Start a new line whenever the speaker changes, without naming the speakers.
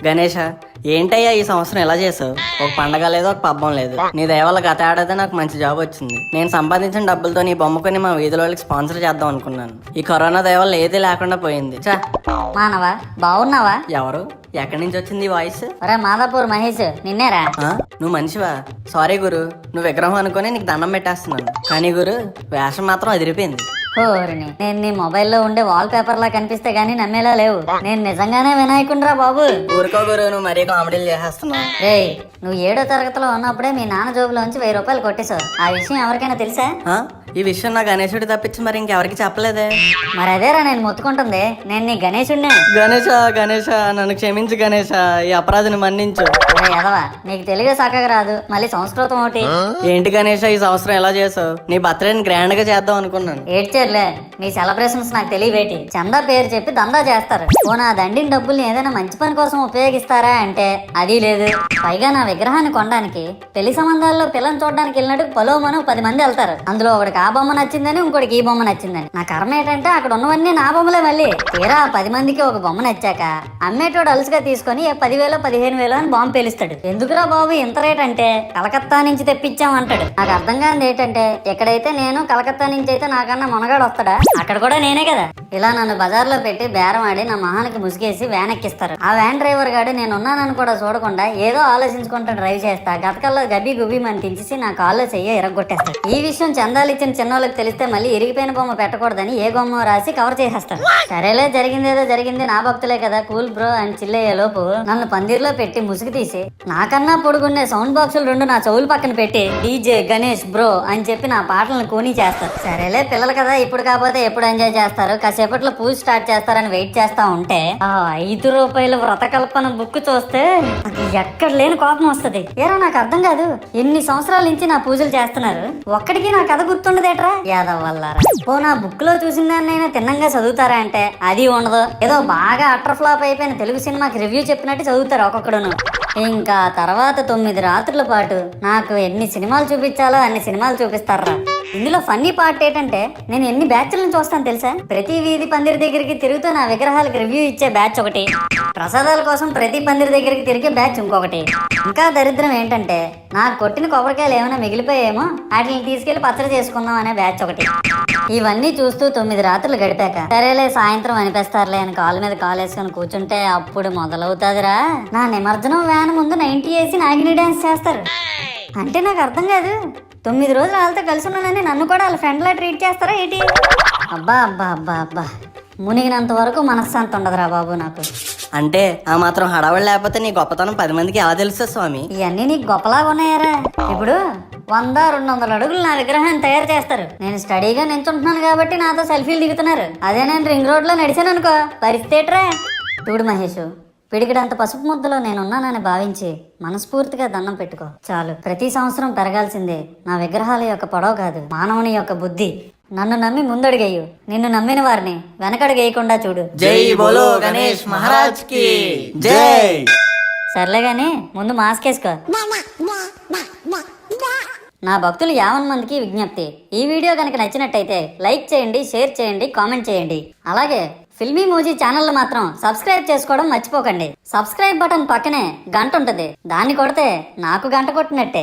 గణేష, ఏంటయ్యా ఈ సంవత్సరం ఎలా చేసావు? ఒక పండగ లేదు, ఒక పబ్బం లేదు. నీ దయ వల్ల గత ఏడాది నాకు మంచి జాబ్ వచ్చింది. నేను సంపాదించిన డబ్బులతో నీ బొమ్మ కొని మా వీధిలో వాళ్ళకి స్పాన్సర్ చేద్దాం అనుకున్నాను. ఈ కరోనా దయ వల్ల ఏది లేకుండా పోయింది. చా
మానవా, బాగున్నావా?
ఎవరు? ఎక్కడి నుంచి వచ్చింది ఈ వాయిస్?
ఒరే మాదాపూర్ మహేష్, నిన్నేరా?
నువ్వు మనిషివా? సారీ గురు, నువ్వు విగ్రహం అనుకుని నీకు దండం పెట్టేస్తున్నాను. కానీ గురు, వేషం మాత్రం అదిరిపోయింది.
ఓరిని, నేను నీ మొబైల్లో ఉండే వాల్ పేపర్ లా కనిపిస్తే గానీ నమ్మేలా లేవు. నేను నిజంగానే వినాయకుండ్రా బాబు.
ఊరుకో గురు, నువ్వు మరీ కామెడీలు చేసేస్తున్నావు.
రేయ్, నువ్వు 7వ తరగతిలో ఉన్నప్పుడే మీ నాన్న జోబులోంచి 1000 రూపాయలు కొట్టేశావు. ఆ విషయం ఎవరికైనా తెలుసా?
ఈ విషయం నా గణేశుడి తప్పించి మరి ఇంకెవరికి చెప్పలేదే.
మరి అదేరా నేను మొత్తుకుంటుంది. నేను నీ గణేశుడినే.
గణేష గణేష, నన్ను క్షమించు గణేష, ఈ అపరాధిని మన్నించు.
ఎదవా, నీకు తెలుగు చక్కగా రాదు, మళ్ళీ సంస్కృతం ఒకటి.
ఏంటి గణేష, ఈ సంవత్సరం ఎలా చేసావు? నీ బర్త్డేని గ్రాండ్ గా చేద్దాం అనుకున్నాను.
ఏడ్చేర్లే, మీ సెలబ్రేషన్స్ నాకు తెలియబేటి. చందా పేరు చెప్పి దందా చేస్తారు. ఓ నా దండిన డబ్బుల్ని ఏదైనా మంచి పని కోసం ఉపయోగిస్తారా అంటే అది లేదు. పైగా నా విగ్రహాన్ని కొనడానికి పెళ్లి సంబంధాల్లో పిల్లని చూడడానికి వెళ్ళినట్టు పలోమను 10 మంది వెళ్తారు. అందులో ఒకటికి ఆ బొమ్మ నచ్చిందని, ఇంకోటికి ఈ బొమ్మ నచ్చిందని. నా కర్మ ఏంటంటే అక్కడ ఉన్నవన్నీ నా బొమ్మలే. మళ్ళీ తీరా 10 మందికి ఒక బొమ్మ నచ్చాక అమ్మేటోడు అలుసుగా తీసుకొని 10,000 15,000 అని బాంబు పేలుస్తాడు. ఎందుకురా బాబు ఇంత రేట్ అంటే, కలకత్తా నుంచి తెప్పించాం అంటాడు. నాకు అర్థం కానిది ఏంటంటే, ఎక్కడైతే నేను కలకత్తా నుంచి అయితే నాకన్నా మునగాడు వస్తాడా, అక్కడ కూడా నేనే కదా. ఇలా నన్ను బజార్లో పెట్టి బేరం ఆడి నా మొహానికి ముసుగేసి వ్యాన్ ఎక్కిస్తారు. ఆ వ్యాన్ డ్రైవర్ గాడు నేను ఉన్నానని కూడా చూడకుండా ఏదో ఆలోచించుకుంటూ డ్రైవ్ చేస్తా గతకల్లో గబ్బి గుబ్బి మని తించేసి నా కాల్లో చెయ్యి ఇరగొట్టేస్తాడు. ఈ విషయం చందాలు ఇచ్చిన చిన్నోళ్ళకి తెలిస్తే మళ్ళీ ఇరిగిపోయిన బొమ్మ పెట్టకూడదని ఏ బొమ్మ రాసి కవర్ చేసేస్తాడు. సరేలే, జరిగిందేదో జరిగింది, నా భక్తులే కదా, కూల్ బ్రో అని చిల్లయ్యే లోపు నన్ను పందిర్లో పెట్టి ముసుగు తీసి నాకన్నా పొడుగున్నే సౌండ్ బాక్సులు 2 నా చెవులు పక్కన పెట్టి డీజే గణేష్ బ్రో అని చెప్పి నా పాటలను కూనీ చేస్తారు. సరేలే, పిల్లలు కదా, ఇప్పుడు కాకపోతే ఎప్పుడు ఎంజాయ్ చేస్తారు, కాసేపట్లో పూజ స్టార్ట్ చేస్తారని వెయిట్ చేస్తా ఉంటే ఆ 5 రూపాయల వ్రతకల్పన బుక్ చూస్తే నాకు ఎక్కడ లేని కోపం వస్తుంది. ఏరా, నాకు అర్థం కాదు, ఎన్ని సంవత్సరాల నుంచి నా పూజలు చేస్తున్నారు, ఒక్కడికి నా కథ గుర్తుండదేట్రా యాదవ్ వల్లారా. ఓ నా బుక్ లో చూసిన దాన్నైనా తిన్నంగా చదువుతారా అంటే అది ఉండదు. ఏదో బాగా అట్టర్ ఫ్లాప్ అయిపోయిన తెలుగు సినిమాకి రివ్యూ చెప్పినట్టు చదువుతారు ఒక్కొక్కడును. ఇంకా తర్వాత 9 రాత్రుల పాటు నాకు ఎన్ని సినిమాలు చూపించాలో అన్ని సినిమాలు చూపిస్తారా. ఇందులో ఫన్నీ పార్ట్ ఏంటంటే, నేను ఎన్ని బ్యాచ్లను చూస్తాను తెలుసా? ప్రతి వీధి పందిరి దగ్గరికి తిరుగుతూ నా విగ్రహాలకు రివ్యూ ఇచ్చే బ్యాచ్ ఒకటి, ప్రసాదాల కోసం ప్రతి పందిరి దగ్గరికి తిరిగే బ్యాచ్ ఇంకొకటి. ఇంకా దరిద్రం ఏంటంటే, నాకు కొట్టిన కొబ్బరికాయలు ఏమైనా మిగిలిపోయేమో వాటిని తీసుకెళ్లి పచ్చడి చేసుకుందాం అనే బ్యాచ్ ఒకటి. ఇవన్నీ చూస్తూ 9 రాత్రులు గడిపాక సరేలే సాయంత్రం అనిపిస్తారులే అని కాలు మీద కాలు వేసుకొని కూర్చుంటే అప్పుడు మొదలవుతాదిరా నా నిమజ్జనం వ్యాన్ ముందు 90 వేసి నాగిని డాన్స్ చేస్తారు. అంటే నాకు అర్థం కాదు, 9 రోజులు వాళ్ళతో కలిసి ఉన్నానని నన్ను కూడా వాళ్ళ ఫ్రెండ్ లా ట్రీట్ చేస్తారా ఏంటి? అబ్బా అబ్బా అబ్బా అబ్బా, మునిగినంత వరకు మనశ్శాంతి ఉండదురా బాబు నాకు.
అంటే ఆ మాత్రం హడావడి లేకపోతే నీ గొప్పతనం 10 మందికి ఎలా తెలుసు స్వామి?
ఇవన్నీ నీకు గొప్పలాగా ఉన్నాయారా? ఇప్పుడు 100-200 అడుగులు నా విగ్రహాన్ని తయారు చేస్తారు. నేను స్టడీగా నించుంటున్నాను కాబట్టి నాతో సెల్ఫీలు దిగుతున్నారు. అదే నేను రింగ్ రోడ్ లో నడిచాను అనుకో, పరిస్థితి చూడు మహేష్, పిడికిడంత పసుపు ముద్దలో నేనున్నానని భావించి మనస్ఫూర్తిగా దండం పెట్టుకో చాలు. ప్రతి సంవత్సరం పెరగాల్సిందే నా విగ్రహాల యొక్క పొడవు కాదు, మానవుని యొక్క బుద్ధి. నన్ను నమ్మి ముందడుగేయు, నిన్ను నమ్మిన వారిని వెనకడుగేయకుండా చూడు.
జై బోలో గణేష్ మహారాజ్ కి జై.
సర్లే గాని ముందు మాస్క్ వేసుకో. నా భక్తులు 50 మందికి విజ్ఞప్తి, ఈ వీడియో కనుక నచ్చినట్టయితే లైక్ చేయండి, షేర్ చేయండి, కామెంట్ చేయండి. అలాగే ఫిల్మీ మూజీ ఛానల్ మాత్రం సబ్స్క్రైబ్ చేసుకోవడం మర్చిపోకండి. సబ్స్క్రైబ్ బటన్ పక్కనే గంట ఉంటుంది, దాన్ని కొడితే నాకు గంట కొట్టినట్టే.